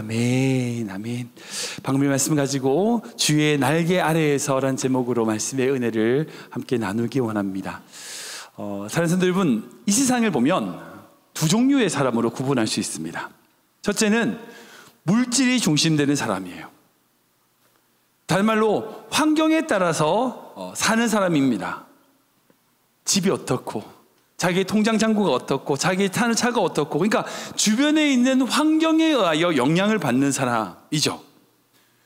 아멘, 아멘. 방금 말씀 가지고 주의 날개 아래에서란 제목으로 말씀의 은혜를 함께 나누기 원합니다. 사랑하는 성도 여러분, 이 세상을 보면 두 종류의 사람으로 구분할 수 있습니다. 첫째는 물질이 중심되는 사람이에요. 다른 말로 환경에 따라서 사는 사람입니다. 집이 어떻고, 자기의 통장 잔고가 어떻고, 자기의 타는 차가 어떻고, 그러니까 주변에 있는 환경에 의하여 영향을 받는 사람이죠.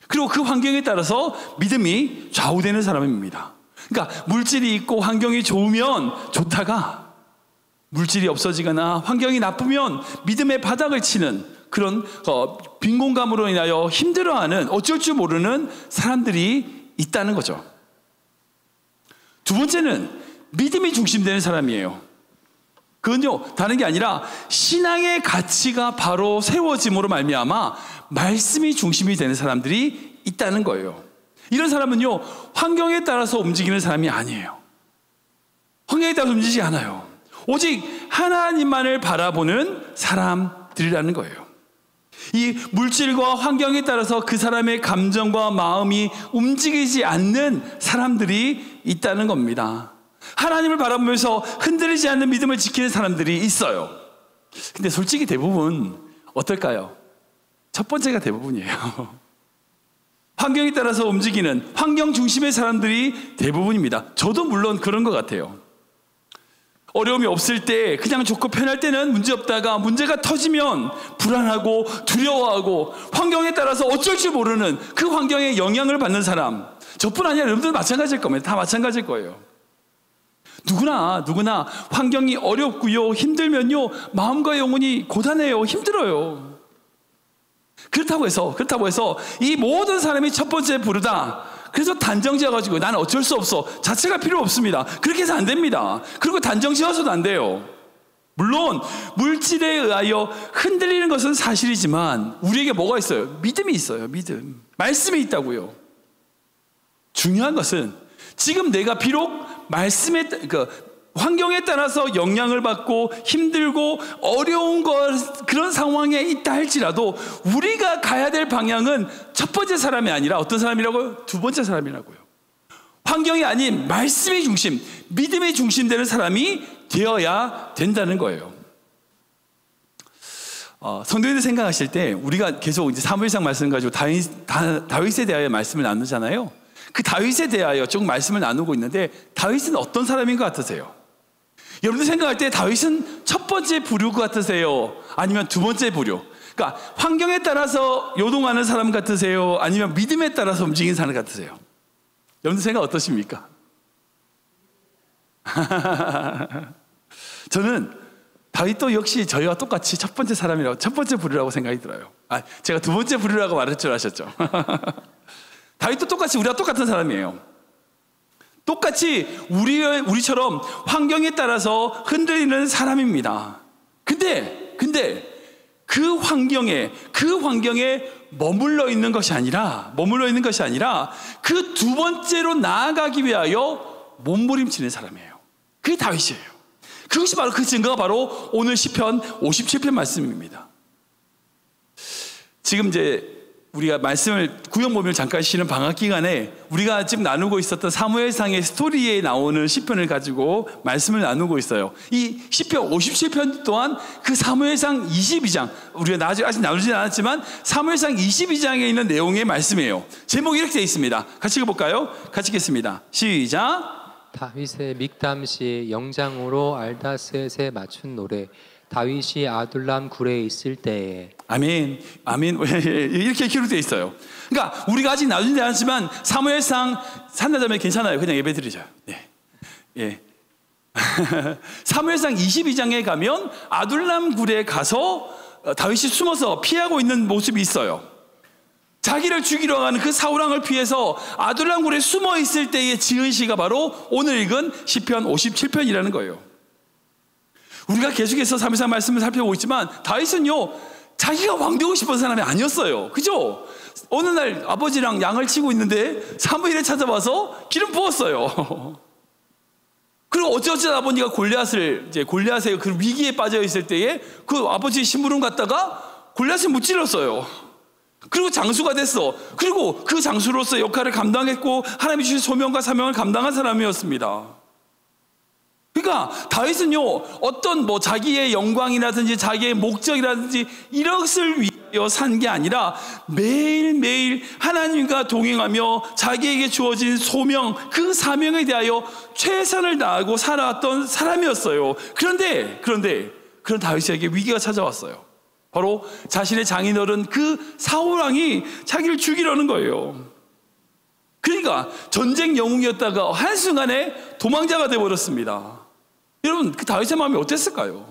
그리고 그 환경에 따라서 믿음이 좌우되는 사람입니다. 그러니까 물질이 있고 환경이 좋으면 좋다가 물질이 없어지거나 환경이 나쁘면 믿음의 바닥을 치는 그런 빈곤감으로 인하여 힘들어하는, 어쩔 줄 모르는 사람들이 있다는 거죠. 두 번째는 믿음이 중심되는 사람이에요. 그건요, 다른 게 아니라 신앙의 가치가 바로 세워짐으로 말미암아 말씀이 중심이 되는 사람들이 있다는 거예요. 이런 사람은요, 환경에 따라서 움직이는 사람이 아니에요. 환경에 따라서 움직이지 않아요. 오직 하나님만을 바라보는 사람들이라는 거예요. 이 물질과 환경에 따라서 그 사람의 감정과 마음이 움직이지 않는 사람들이 있다는 겁니다. 하나님을 바라보면서 흔들리지 않는 믿음을 지키는 사람들이 있어요. 근데 솔직히 대부분 어떨까요? 첫 번째가 대부분이에요. 환경에 따라서 움직이는 환경 중심의 사람들이 대부분입니다. 저도 물론 그런 것 같아요. 어려움이 없을 때 그냥 좋고 편할 때는 문제 없다가 문제가 터지면 불안하고 두려워하고 환경에 따라서 어쩔 줄 모르는 그 환경에 영향을 받는 사람, 저뿐 아니라 여러분들 마찬가지일 겁니다. 다 마찬가지일 거예요. 누구나 환경이 어렵고요, 힘들면요, 마음과 영혼이 고단해요, 힘들어요. 그렇다고 해서 이 모든 사람이 첫 번째 부르다, 그래서 단정 지어가지고 나는 어쩔 수 없어, 자체가 필요 없습니다. 그렇게 해서 안 됩니다. 그리고 단정 지어서도 안 돼요. 물론 물질에 의하여 흔들리는 것은 사실이지만 우리에게 뭐가 있어요? 믿음이 있어요. 믿음, 말씀이 있다고요. 중요한 것은 지금 내가 비록 말씀에, 환경에 따라서 영향을 받고 힘들고 어려운 그런 상황에 있다 할지라도 우리가 가야 될 방향은 첫 번째 사람이 아니라 어떤 사람이라고요? 두 번째 사람이라고요. 환경이 아닌 말씀의 중심, 믿음의 중심되는 사람이 되어야 된다는 거예요. 성도님들 생각하실 때 우리가 계속 이제 사무엘상 말씀 가지고 다윗에 대하여 말씀을 나누잖아요. 그 다윗에 대하여 조금 말씀을 나누고 있는데 다윗은 어떤 사람인 것 같으세요? 여러분들 생각할 때 다윗은 첫 번째 부류 같으세요? 아니면 두 번째 부류? 그러니까 환경에 따라서 요동하는 사람 같으세요? 아니면 믿음에 따라서 움직이는 사람 같으세요? 여러분들 생각 어떠십니까? 저는 다윗도 역시 저희와 똑같이 첫 번째 사람이라고, 첫 번째 부류라고 생각이 들어요. 제가 두 번째 부류라고 말할 줄 아셨죠? 다윗도 똑같이 우리와 똑같은 사람이에요. 똑같이 우리처럼 환경에 따라서 흔들리는 사람입니다. 근데 그 환경에 머물러 있는 것이 아니라 그 두 번째로 나아가기 위하여 몸부림치는 사람이에요. 그게 다윗이에요. 그것이 바로 그 증거가 바로 오늘 시편 57편 말씀입니다. 지금 이제 우리가 말씀을 구역 모임을 잠깐 쉬는 방학 기간에 우리가 지금 나누고 있었던 사무엘상의 스토리에 나오는 시편을 가지고 말씀을 나누고 있어요. 이 시편 57편 또한 그 사무엘상 22장, 우리가 아직 나누진 않았지만 사무엘상 22장에 있는 내용의 말씀이에요. 제목이 이렇게 되어 있습니다. 같이 읽어볼까요? 같이 읽겠습니다. 시작. 다윗의 믹담시 영장으로 알다셋에 맞춘 노래. 다윗이 아둘람 굴에 있을 때에. 아멘. 이렇게 기록되어 있어요. 그러니까 우리가 아직 나누지 않았지만 사무엘상 산다자면 괜찮아요. 그냥 예배 드리죠. 예. 사무엘상 22장에 가면 아둘람 굴에 가서 다윗이 숨어서 피하고 있는 모습이 있어요. 자기를 죽이러 가는 그 사울왕을 피해서 아둘람 굴에 숨어 있을 때의 지은 시가 바로 오늘 읽은 시편 57편이라는 거예요. 우리가 계속해서 사무엘상 말씀을 살펴보고 있지만 다윗은요, 자기가 왕 되고 싶은 사람이 아니었어요. 그죠? 어느 날 아버지랑 양을 치고 있는데 사무엘을 찾아와서 기름 부었어요. 그리고 어쩌다 보니까 골리앗의 그 위기에 빠져 있을 때에 그 아버지의 심부름 갔다가 골리앗을 무찔렀어요. 그리고 장수가 됐어. 그리고 그 장수로서 역할을 감당했고 하나님이 주신 소명과 사명을 감당한 사람이었습니다. 그러니까 다윗은요, 어떤 자기의 영광이라든지 자기의 목적이라든지 이것을 위하여 산 게 아니라 매일매일 하나님과 동행하며 자기에게 주어진 소명, 그 사명에 대하여 최선을 다하고 살아왔던 사람이었어요. 그런데 그런 다윗에게 위기가 찾아왔어요. 바로 자신의 장인어른 그 사울 왕이 자기를 죽이려는 거예요. 그러니까 전쟁 영웅이었다가 한순간에 도망자가 되어버렸습니다. 여러분, 그 다윗의 마음이 어땠을까요?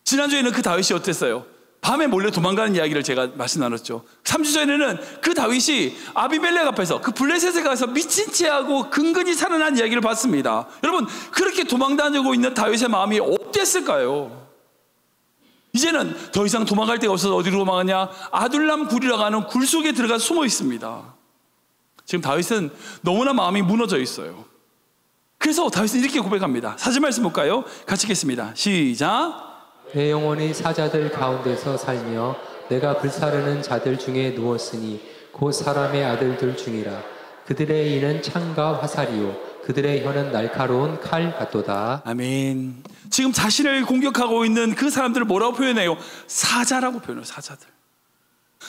지난주에는 그 다윗이 어땠어요? 밤에 몰래 도망가는 이야기를 제가 말씀 나눴죠. 3주 전에는 그 다윗이 아비멜렉 앞에서 그 블레셋에 가서 미친 채하고 근근히 살아난 이야기를 봤습니다. 여러분, 그렇게 도망다니고 있는 다윗의 마음이 어땠을까요? 이제는 더 이상 도망갈 데가 없어서 어디로 도망가냐? 아둘람 굴이라고 하는 굴 속에 들어가 숨어 있습니다. 지금 다윗은 너무나 마음이 무너져 있어요. 그래서 다윗은 이렇게 고백합니다. 4절 말씀 볼까요? 같이 읽겠습니다. 시작. 내 영혼이 사자들 가운데서 살며 내가 불사르는 자들 중에 누웠으니 곧 사람의 아들들 중이라. 그들의 이는 창과 화살이요 그들의 혀는 날카로운 칼 같도다. 아멘. 지금 자신을 공격하고 있는 그 사람들을 뭐라고 표현해요? 사자라고 표현해요. 사자들.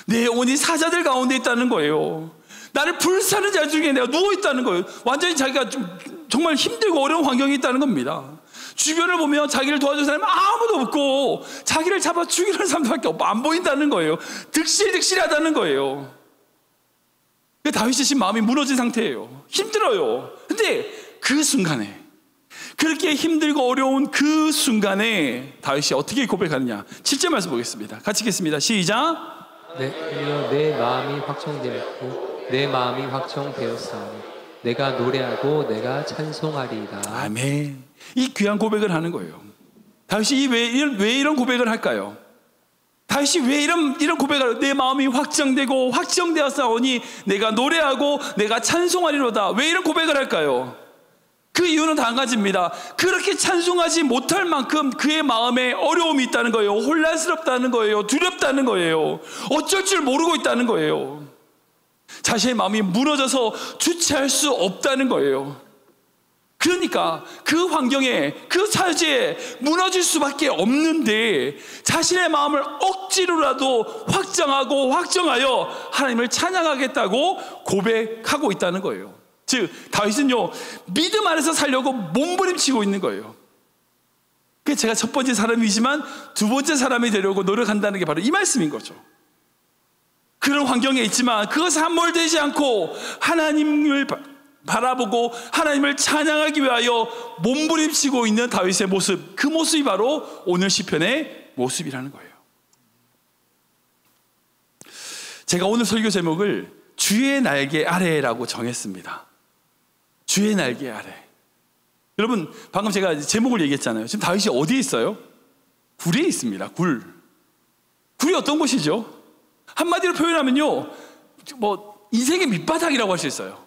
내 영혼이 사자들 가운데 있다는 거예요. 나를 불사르는 자 중에 내가 누워있다는 거예요. 완전히 자기가 정말 힘들고 어려운 환경에 있다는 겁니다. 주변을 보면 자기를 도와준 사람이 아무도 없고 자기를 잡아 죽이는 사람들밖에 안 보인다는 거예요. 득실득실하다는 거예요. 다윗이 지금 마음이 무너진 상태예요. 힘들어요. 근데 그 순간에, 그렇게 힘들고 어려운 그 순간에 다윗이 어떻게 고백하느냐? 7절 말씀 보겠습니다. 같이 읽겠습니다. 시작. 내 마음이 확정되었고 내 마음이 확정되었사오니 내가 노래하고 내가 찬송하리이다. 아멘. 이 귀한 고백을 하는 거예요. 다윗이 왜 이런 고백을 할까요? 다윗이 왜 이런 고백을, 내 마음이 확정되고 확정되었사오니 내가 노래하고 내가 찬송하리로다. 왜 이런 고백을 할까요? 그 이유는 한 가지입니다. 그렇게 찬송하지 못할 만큼 그의 마음에 어려움이 있다는 거예요. 혼란스럽다는 거예요. 두렵다는 거예요. 어쩔 줄 모르고 있다는 거예요. 자신의 마음이 무너져서 주체할 수 없다는 거예요. 그러니까 그 환경에, 그 사지에 무너질 수밖에 없는데 자신의 마음을 억지로라도 확정하여 하나님을 찬양하겠다고 고백하고 있다는 거예요. 즉 다윗은요, 믿음 안에서 살려고 몸부림치고 있는 거예요. 그게 제가 첫 번째 사람이지만 두 번째 사람이 되려고 노력한다는 게 바로 이 말씀인 거죠. 그런 환경에 있지만 그것에 함몰되지 않고 하나님을 바라보고 하나님을 찬양하기 위하여 몸부림치고 있는 다윗의 모습, 그 모습이 바로 오늘 시편의 모습이라는 거예요. 제가 오늘 설교 제목을 주의 날개 아래라고 정했습니다. 주의 날개 아래. 여러분, 방금 제가 제목을 얘기했잖아요. 지금 다윗이 어디에 있어요? 굴에 있습니다. 굴이 어떤 곳이죠? 한마디로 표현하면요, 인생의 밑바닥이라고 할 수 있어요.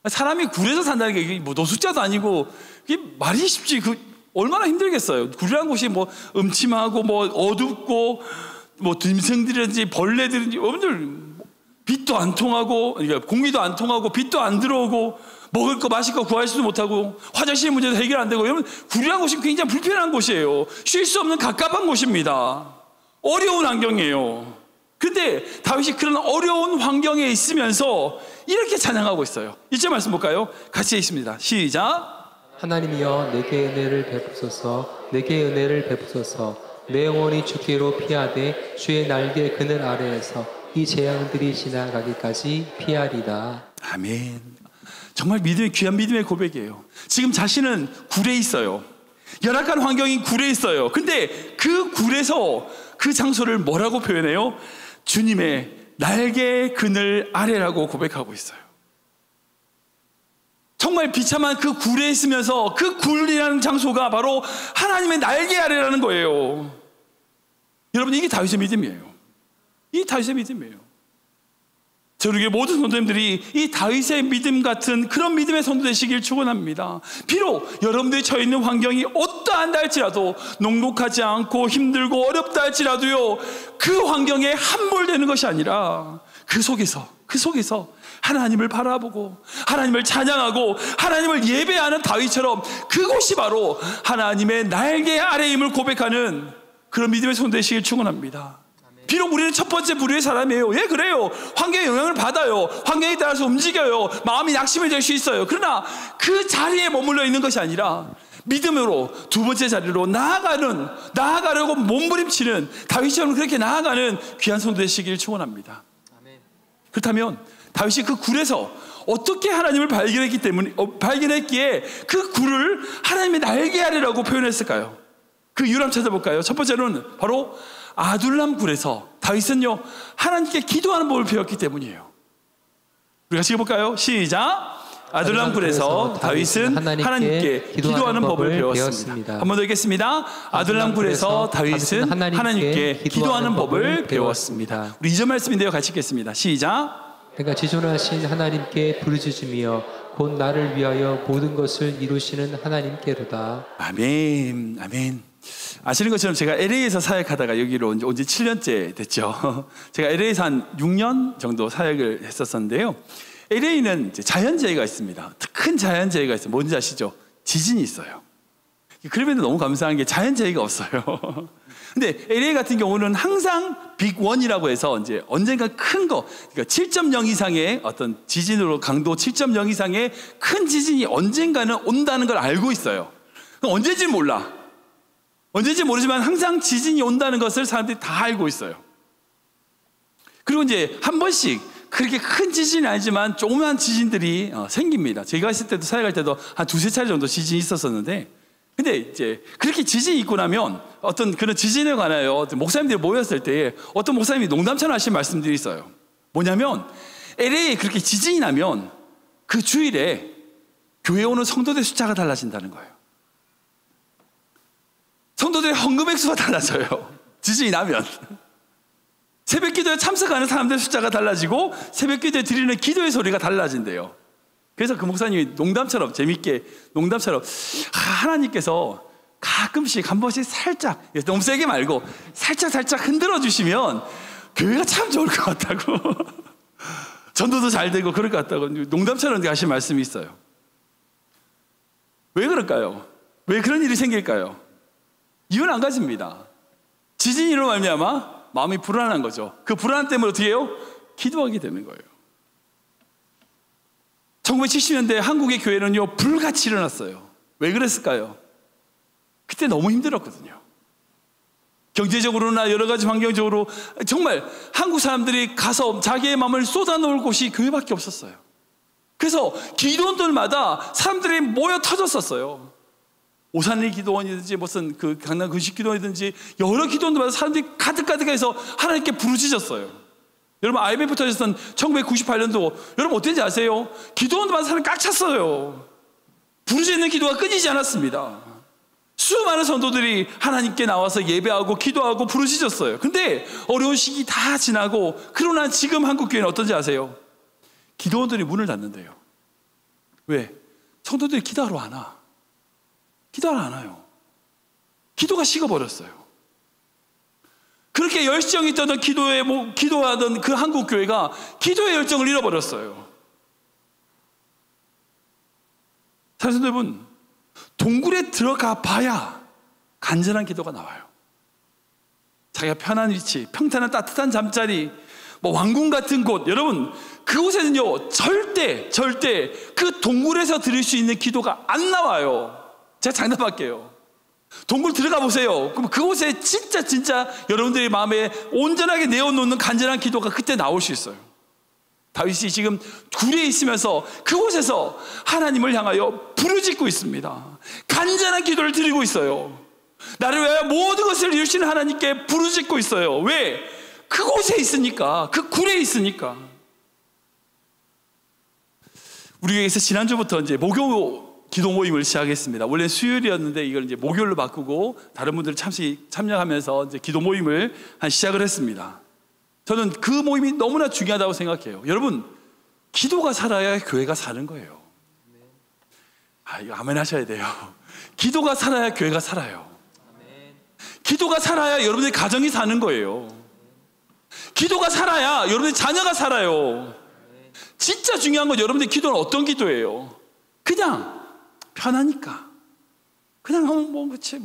사람이 굴에서 산다는 게 노숙자도 아니고 그게 말이 쉽지, 얼마나 힘들겠어요. 굴이라는 곳이 음침하고 어둡고 짐승들이든지 벌레들이든지, 여러분들 빛도 안 통하고, 그러니까 공기도 안 통하고 빛도 안 들어오고 먹을 거 마실 거 구하지도 못하고 화장실 문제도 해결 안 되고, 여러분 굴이라는 곳이 굉장히 불편한 곳이에요. 쉴 수 없는 갑갑한 곳입니다. 어려운 환경이에요. 근데 다윗이 그런 어려운 환경에 있으면서 이렇게 찬양하고 있어요. 1절 말씀 볼까요? 같이 읽습니다. 시작. 하나님이여 내게 은혜를 베푸소서. 내게 은혜를 베푸소서. 내 영혼이 주께로 피하되 주의 날개 그늘 아래에서 이 재앙들이 지나가기까지 피하리다. 아멘. 정말 귀한 믿음의 고백이에요. 지금 자신은 굴에 있어요. 열악한 환경인 굴에 있어요. 근데 그 굴에서 그 장소를 뭐라고 표현해요? 주님의 날개 그늘 아래라고 고백하고 있어요. 정말 비참한 그 굴에 있으면서 그 굴이라는 장소가 바로 하나님의 날개 아래라는 거예요. 여러분, 이게 다윗의 믿음이에요. 이 다윗의 믿음이에요. 저에게 모든 성도님들이 이 다윗의 믿음 같은 그런 믿음의 성도 되시길 축원합니다. 비록 여러분들이 처해 있는 환경이 한다 할지라도, 녹록하지 않고 힘들고 어렵다 할지라도요, 그 환경에 함몰되는 것이 아니라 그 속에서 하나님을 바라보고 하나님을 찬양하고 하나님을 예배하는 다윗처럼 그곳이 바로 하나님의 날개 아래임을 고백하는 그런 믿음의 손 되시길 축원합니다. 비록 우리는 첫 번째 부류의 사람이에요. 예, 그래요. 환경의 영향을 받아요. 환경에 따라서 움직여요. 마음이 낙심이 될 수 있어요. 그러나 그 자리에 머물러 있는 것이 아니라 믿음으로 두 번째 자리로 나아가려고 몸부림치는 다윗처럼 그렇게 나아가는 귀한 손 되시길 축원합니다. 그렇다면 다윗이 그 굴에서 어떻게 하나님을 발견했기에 그 굴을 하나님의 날개 아래라고 표현했을까요? 그 이유를 한번 찾아볼까요? 첫 번째로는 바로 아둘람 굴에서 다윗은요, 하나님께 기도하는 법을 배웠기 때문이에요. 우리 같이 읽어볼까요? 시작. 아둘람 굴에서 다윗은 하나님께 기도하는 법을 배웠습니다. 한 번 더 읽겠습니다. 아둘람 굴에서 다윗은 하나님께 기도하는 법을 배웠습니다. 우리 2절 말씀인데요, 같이 읽겠습니다. 시작. 내가 지존하신 하나님께 부르짖으며 곧 나를 위하여 모든 것을 이루시는 하나님께로다. 아멘. 아멘. 아시는 것처럼 제가 LA에서 사역하다가 여기로 온 지 7년째 됐죠. 제가 LA에서 한 6년 정도 사역을 했었는데요. LA는 자연재해가 있습니다. 큰 자연재해가 있어요. 뭔지 아시죠? 지진이 있어요. 그럼에도 너무 감사한 게 자연재해가 없어요. 근데 LA 같은 경우는 항상 빅1이라고 해서 이제 언젠가 큰 거, 그러니까 7.0 이상의 어떤 지진으로 강도 7.0 이상의 큰 지진이 언젠가는 온다는 걸 알고 있어요. 언제인지 몰라. 언제인지 모르지만 항상 지진이 온다는 것을 사람들이 다 알고 있어요. 그리고 이제 한 번씩 그렇게 큰 지진이 아니지만 조그만 지진들이 생깁니다. 제가 있을 때도 사역할 때도 한 두세 차례 정도 지진이 있었었는데, 근데 이제 그렇게 지진이 있고 나면 어떤 그런 지진에 관하여 목사님들이 모였을 때 어떤 목사님이 농담처럼 하신 말씀들이 있어요. 뭐냐면 LA에 그렇게 지진이 나면 그 주일에 교회에 오는 성도들 숫자가 달라진다는 거예요. 성도들의 헌금 액수가 달라져요. 지진이 나면. 새벽 기도에 참석하는 사람들 숫자가 달라지고 새벽 기도에 드리는 기도의 소리가 달라진대요. 그래서 그 목사님이 농담처럼, 재밌게 농담처럼, 하나님께서 가끔씩 한 번씩 살짝, 너무 세게 말고 살짝 흔들어 주시면 교회가 참 좋을 것 같다고, 전도도 잘 되고 그럴 것 같다고 농담처럼 하신 말씀이 있어요. 왜 그럴까요? 왜 그런 일이 생길까요? 이유는 한 가지입니다. 지진으로 말미암아 마음이 불안한 거죠. 그 불안 때문에 어떻게 해요? 기도하게 되는 거예요. 1970년대 한국의 교회는요, 불같이 일어났어요. 왜 그랬을까요? 그때 너무 힘들었거든요. 경제적으로나 여러 가지 환경적으로 정말 한국 사람들이 가서 자기의 마음을 쏟아놓을 곳이 교회밖에 없었어요. 그래서 기도원들마다 사람들이 모여 터졌었어요. 오산리 기도원이든지 무슨 그 강남 근식 기도원이든지 여러 기도원들마다 사람들이 가득가득해서 하나님께 부르짖었어요. 여러분 IMF 터졌던 1998년도 여러분 어땠는지 아세요? 기도원들마다 사람이 꽉 찼어요. 부르짖는 기도가 끊이지 않았습니다. 수많은 성도들이 하나님께 나와서 예배하고 기도하고 부르짖었어요. 근데 어려운 시기 다 지나고 그러나 지금 한국교회는 어떤지 아세요? 기도원들이 문을 닫는데요. 왜? 성도들이 기도하러 안 와. 기도하러 안 와요. 기도가 식어버렸어요. 그렇게 열정이 있던 기도하던 그 한국교회가 기도의 열정을 잃어버렸어요. 사실 여러분, 동굴에 들어가 봐야 간절한 기도가 나와요. 자기가 편한 위치, 평탄한 따뜻한 잠자리, 왕궁 같은 곳, 여러분 그곳에는요 절대 그 동굴에서 들을 수 있는 기도가 안 나와요. 제가 장담할게요. 동굴 들어가 보세요. 그럼 그곳에 진짜 여러분들의 마음에 온전하게 내어놓는 간절한 기도가 그때 나올 수 있어요. 다윗이 지금 굴에 있으면서 그곳에서 하나님을 향하여 부르짖고 있습니다. 간절한 기도를 드리고 있어요. 나를 위하여 모든 것을 이루시는 하나님께 부르짖고 있어요. 왜? 그곳에 있으니까, 그 굴에 있으니까. 우리 교회에서 지난주부터 이제 목요 기도 모임을 시작했습니다. 원래 수요일이었는데 이걸 이제 목요일로 바꾸고 다른 분들 참여하면서 이제 기도 모임을 시작을 했습니다. 저는 그 모임이 너무나 중요하다고 생각해요. 여러분, 기도가 살아야 교회가 사는 거예요. 이거 아멘 하셔야 돼요. 기도가 살아야 교회가 살아요. 기도가 살아야 여러분의 가정이 사는 거예요. 기도가 살아야 여러분의 자녀가 살아요. 진짜 중요한 건 여러분의 기도는 어떤 기도예요? 그냥 편하니까 그냥 그치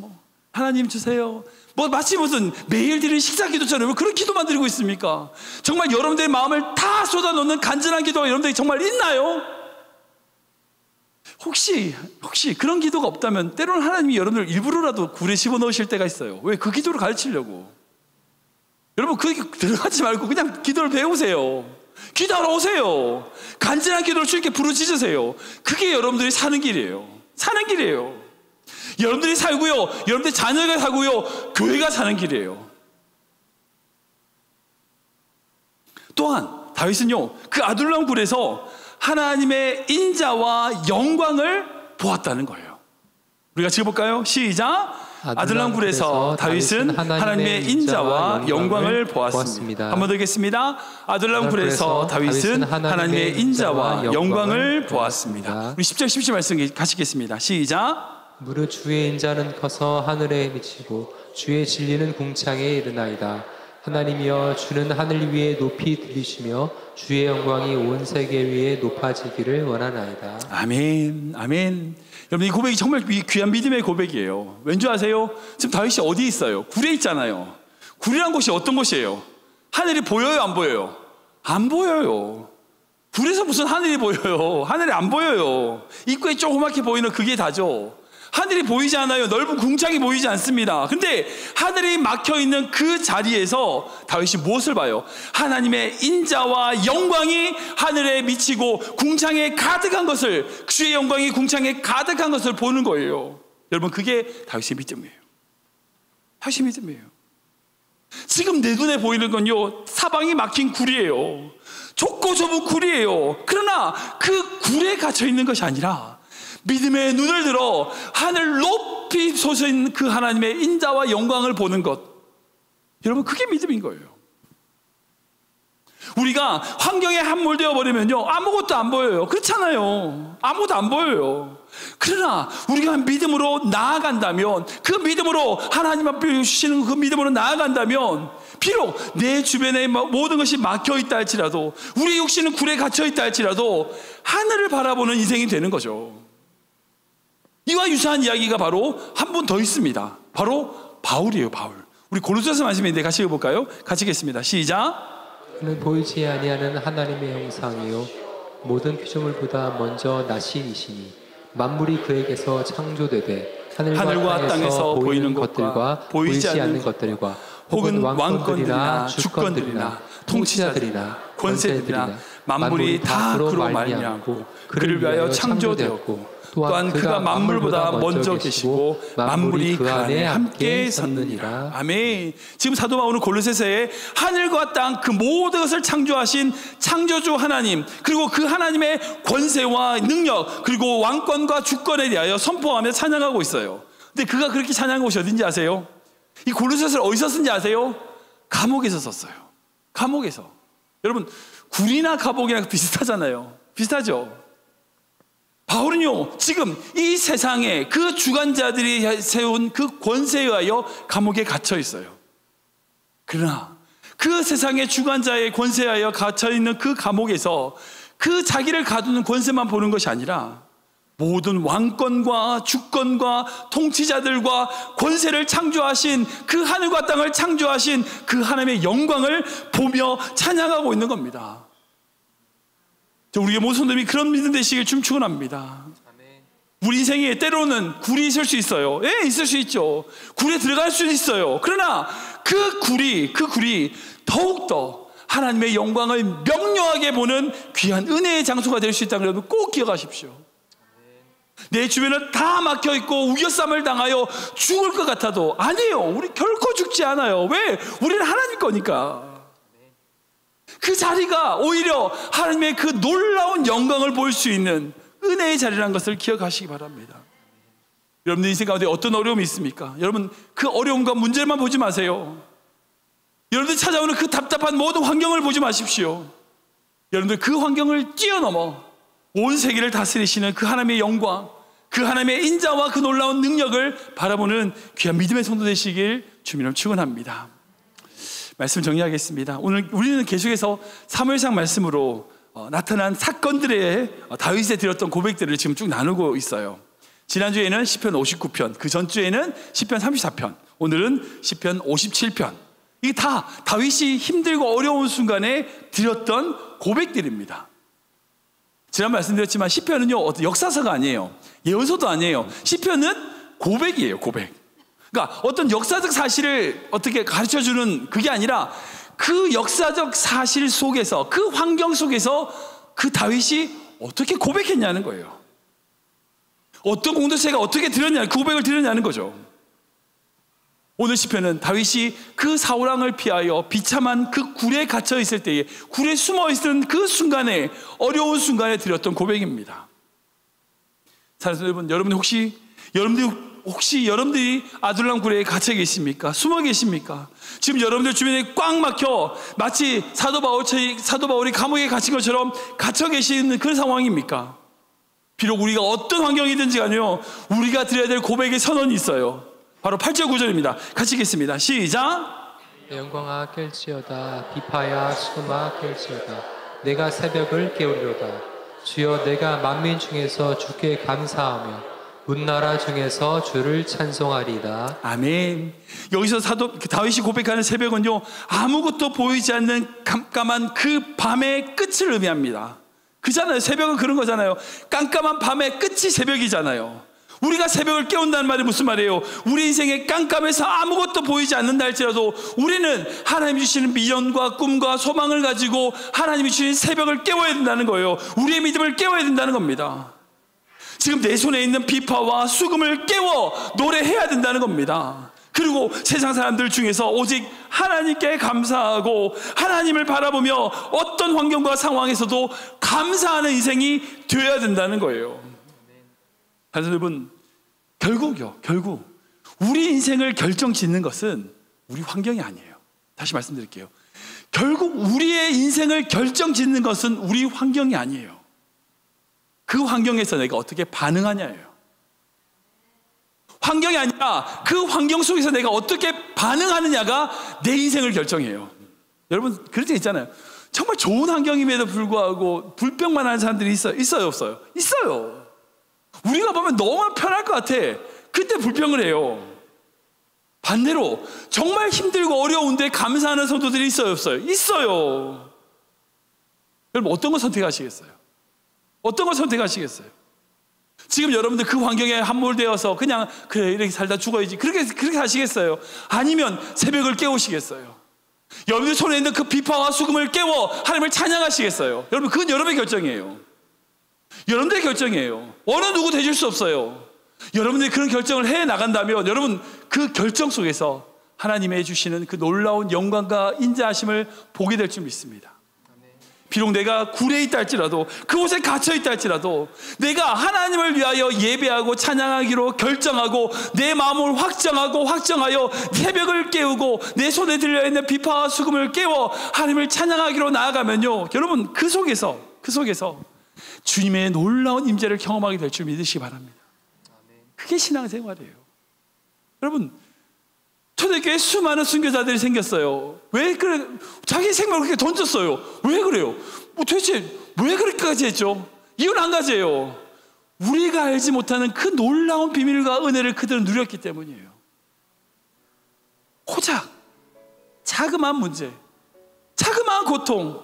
하나님 주세요. 마치 무슨 매일 드리는 식사 기도처럼 왜 그런 기도만 드리고 있습니까? 정말 여러분들의 마음을 다 쏟아놓는 간절한 기도가 여러분들이 정말 있나요? 혹시 그런 기도가 없다면 때로는 하나님이 여러분들 일부러라도 굴에 집어넣으실 때가 있어요. 왜? 그 기도를 가르치려고. 여러분 그렇게 들어가지 말고 그냥 기도를 배우세요. 기도하러 오세요. 간절한 기도를 주님께 부르짖으세요. 그게 여러분들이 사는 길이에요. 사는 길이에요. 여러분들이 살고요, 여러분들의 자녀가 살고요, 교회가 사는 길이에요. 또한 다윗은요, 그 아둘람 굴에서 하나님의 인자와 영광을 보았다는 거예요. 우리가 지어볼까요? 시작. 아둘람 굴에서 다윗은 하나님의 인자와 영광을 보았습니다. 한 번 더 읽겠습니다. 아둘람 굴에서 다윗은 하나님의 인자와 영광을 보았습니다. 우리 10절 11절 말씀 같이 읽겠습니다. 시작. 무릇 주의 인자는 커서 하늘에 미치고 주의 진리는 궁창에 이르나이다. 하나님이여 주는 하늘 위에 높이 들리시며 주의 영광이 온 세계 위에 높아지기를 원하나이다. 아멘. 아멘. 여러분 이 고백이 정말 귀한 믿음의 고백이에요. 왠지 아세요? 지금 다윗이 어디 있어요? 굴에 있잖아요. 굴이란 곳이 어떤 곳이에요? 하늘이 보여요? 안 보여요? 안 보여요. 굴에서 무슨 하늘이 보여요? 하늘이 안 보여요. 입구에 조그맣게 보이는 그게 다죠. 하늘이 보이지 않아요. 넓은 궁창이 보이지 않습니다. 근데 하늘이 막혀있는 그 자리에서 다윗이 무엇을 봐요? 하나님의 인자와 영광이 하늘에 미치고 궁창에 가득한 것을, 주의 영광이 궁창에 가득한 것을 보는 거예요. 여러분 그게 다윗의 믿음이에요. 다윗의 믿음이에요. 지금 내 눈에 보이는 건요, 사방이 막힌 굴이에요. 좁고 좁은 굴이에요. 그러나 그 굴에 갇혀있는 것이 아니라 믿음의 눈을 들어 하늘 높이 솟은 그 하나님의 인자와 영광을 보는 것. 여러분 그게 믿음인 거예요. 우리가 환경에 함몰되어 버리면요 아무것도 안 보여요. 그렇잖아요. 아무것도 안 보여요. 그러나 우리가 믿음으로 나아간다면, 그 믿음으로 하나님 앞에 주시는 그 믿음으로 나아간다면, 비록 내 주변에 모든 것이 막혀있다 할지라도, 우리 육신은 굴에 갇혀있다 할지라도 하늘을 바라보는 인생이 되는 거죠. 이와 유사한 이야기가 바로 한 분 더 있습니다. 바로 바울이에요. 바울. 우리 고린도서 말씀인데 같이 읽어볼까요? 같이 읽겠습니다. 시작. 그는 보이지 아니하는 하나님의 형상이요 모든 피조물보다 먼저 나신이시니 만물이 그에게서 창조되되 하늘과 땅에서 보이는 것들과 보이지 않는 것들과 혹은 왕권들이나 주권들이나 통치자들이나 권세들이나 만물이 다 그로 말미암고 그를 위하여 창조되었고 또한 그가 만물보다 먼저 계시고 만물이 그 안에 함께 섰느니라. 아멘. 지금 사도 바울은 골로새서에 하늘과 땅 그 모든 것을 창조하신 창조주 하나님, 그리고 그 하나님의 권세와 능력, 그리고 왕권과 주권에 대하여 선포하며 찬양하고 있어요. 근데 그가 그렇게 찬양한 곳이 어딘지 아세요? 이 골로새서를 어디서 쓴지 아세요? 감옥에서 썼어요. 감옥에서. 여러분 굴이나 감옥이랑 비슷하잖아요. 비슷하죠? 바울은요 지금 이 세상에 그 주관자들이 세운 그 권세에 의하여 감옥에 갇혀 있어요. 그러나 그 세상의 주관자의 권세에 의하여 갇혀 있는 그 감옥에서 그 자기를 가두는 권세만 보는 것이 아니라 모든 왕권과 주권과 통치자들과 권세를 창조하신 그 하늘과 땅을 창조하신 그 하나님의 영광을 보며 찬양하고 있는 겁니다. 우리의 모든 성도님이 그런 믿음 되시길 축원합니다. 우리 인생에 때로는 굴이 있을 수 있어요. 예, 있을 수 있죠. 굴에 들어갈 수 있어요. 그러나 그 굴이 더욱더 하나님의 영광을 명료하게 보는 귀한 은혜의 장소가 될 수 있다는 걸 꼭 기억하십시오. 내 주변은 다 막혀있고 우겨쌈을 당하여 죽을 것 같아도 아니에요. 우리 결코 죽지 않아요. 왜? 우리는 하나님 거니까. 그 자리가 오히려 하나님의 그 놀라운 영광을 볼 수 있는 은혜의 자리라는 것을 기억하시기 바랍니다. 여러분들 인생 가운데 어떤 어려움이 있습니까? 여러분 그 어려움과 문제만 보지 마세요. 여러분들 찾아오는 그 답답한 모든 환경을 보지 마십시오. 여러분들 그 환경을 뛰어넘어 온 세계를 다스리시는 그 하나님의 영광, 그 하나님의 인자와 그 놀라운 능력을 바라보는 귀한 믿음의 성도 되시길 주님으로 축원합니다. 말씀 정리하겠습니다. 오늘 우리는 계속해서 사무엘상 말씀으로 나타난 사건들의 다윗에 드렸던 고백들을 지금 쭉 나누고 있어요. 지난주에는 시편 59편, 그 전주에는 시편 34편, 오늘은 시편 57편. 이게 다 다윗이 힘들고 어려운 순간에 드렸던 고백들입니다. 지난 말씀드렸지만 시편은요, 어떤 역사서가 아니에요. 예언서도 아니에요. 시편은 고백이에요, 고백. 그러니까 어떤 역사적 사실을 어떻게 가르쳐주는 그게 아니라 그 역사적 사실 속에서, 그 환경 속에서 그 다윗이 어떻게 고백했냐는 거예요. 어떤 공동체가 어떻게 드렸냐, 그 고백을 드렸냐는 거죠. 오늘 시편은 다윗이 그 사울왕을 피하여 비참한 그 굴에 갇혀 있을 때에, 굴에 숨어 있던 그 순간에, 어려운 순간에 드렸던 고백입니다. 사랑하는 여러분, 여러분들이 아둘람 굴에 갇혀 계십니까? 숨어 계십니까? 지금 여러분들 주변에 꽉 막혀 마치 사도 바울이 감옥에 갇힌 것처럼 갇혀 계시는 그런 상황입니까? 비록 우리가 어떤 환경이든지 간에요, 우리가 드려야 될 고백의 선언이 있어요. 바로 8절 9절입니다. 같이 읽겠습니다. 시작. 영광아 깰지어다. 비파야 수금아 깰지어다. 내가 새벽을 깨우리로다. 주여, 내가 만민 중에서 주께 감사하며 문나라 중에서 주를 찬송하리다. 아멘. 여기서 다윗이 고백하는 새벽은요, 아무것도 보이지 않는 깜깜한 그 밤의 끝을 의미합니다. 그잖아요. 새벽은 그런 거잖아요. 깜깜한 밤의 끝이 새벽이잖아요. 우리가 새벽을 깨운다는 말이 무슨 말이에요? 우리 인생에 깜깜해서 아무것도 보이지 않는다 할지라도 우리는 하나님이 주시는 미련과 꿈과 소망을 가지고 하나님이 주신 새벽을 깨워야 된다는 거예요. 우리의 믿음을 깨워야 된다는 겁니다. 지금 내 손에 있는 비파와 수금을 깨워 노래해야 된다는 겁니다. 그리고 세상 사람들 중에서 오직 하나님께 감사하고 하나님을 바라보며 어떤 환경과 상황에서도 감사하는 인생이 되어야 된다는 거예요. 여러분, 결국 우리 인생을 결정짓는 것은 우리 환경이 아니에요. 다시 말씀드릴게요. 결국 우리의 인생을 결정짓는 것은 우리 환경이 아니에요. 그 환경에서 내가 어떻게 반응하냐예요. 환경이 아니라 그 환경 속에서 내가 어떻게 반응하느냐가 내 인생을 결정해요. 여러분, 그런 적 있잖아요. 정말 좋은 환경임에도 불구하고 불평만 하는 사람들이 있어요, 없어요? 있어요. 우리가 보면 너무 편할 것 같아. 그때 불평을 해요. 반대로 정말 힘들고 어려운데 감사하는 성도들이 있어요, 없어요? 있어요. 여러분, 어떤 걸 선택하시겠어요? 어떤 걸 선택하시겠어요? 지금 여러분들 그 환경에 함몰되어서 그냥 그래 이렇게 살다 죽어야지 그렇게 하시겠어요? 아니면 새벽을 깨우시겠어요? 여러분들 손에 있는 그 비파와 수금을 깨워 하나님을 찬양하시겠어요? 여러분, 그건 여러분의 결정이에요. 여러분들의 결정이에요. 어느 누구 되줄 수 없어요. 여러분들이 그런 결정을 해 나간다면 여러분, 그 결정 속에서 하나님의 주시는 그 놀라운 영광과 인자하심을 보게 될 줄 믿습니다. 비록 내가 굴에 있다 할지라도, 그곳에 갇혀 있다 할지라도 내가 하나님을 위하여 예배하고 찬양하기로 결정하고 내 마음을 확정하여 새벽을 깨우고 내 손에 들려있는 비파와 수금을 깨워 하나님을 찬양하기로 나아가면요, 여러분, 그 속에서 주님의 놀라운 임재를 경험하게 될 줄 믿으시기 바랍니다. 그게 신앙생활이에요. 여러분, 초대교회에 수많은 순교자들이 생겼어요. 왜 그래? 자기 생명을 그렇게 던졌어요. 왜 그래요? 도대체 왜 그렇게까지 했죠? 이유는 한 가지예요. 우리가 알지 못하는 그 놀라운 비밀과 은혜를 그들은 누렸기 때문이에요. 고작 자그마한 문제, 자그마한 고통,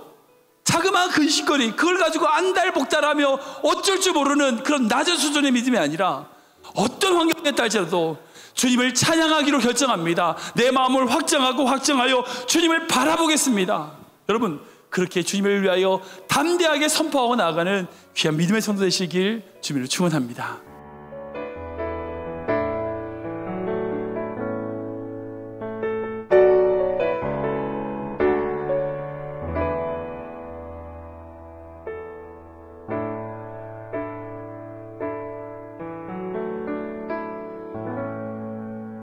자그마한 근심거리, 그걸 가지고 안달복달하며 어쩔 줄 모르는 그런 낮은 수준의 믿음이 아니라 어떤 환경에 따질지라도 주님을 찬양하기로 결정합니다. 내 마음을 확정하여 주님을 바라보겠습니다. 여러분, 그렇게 주님을 위하여 담대하게 선포하고 나아가는 귀한 믿음의 성도 되시길 주님으로 축원합니다.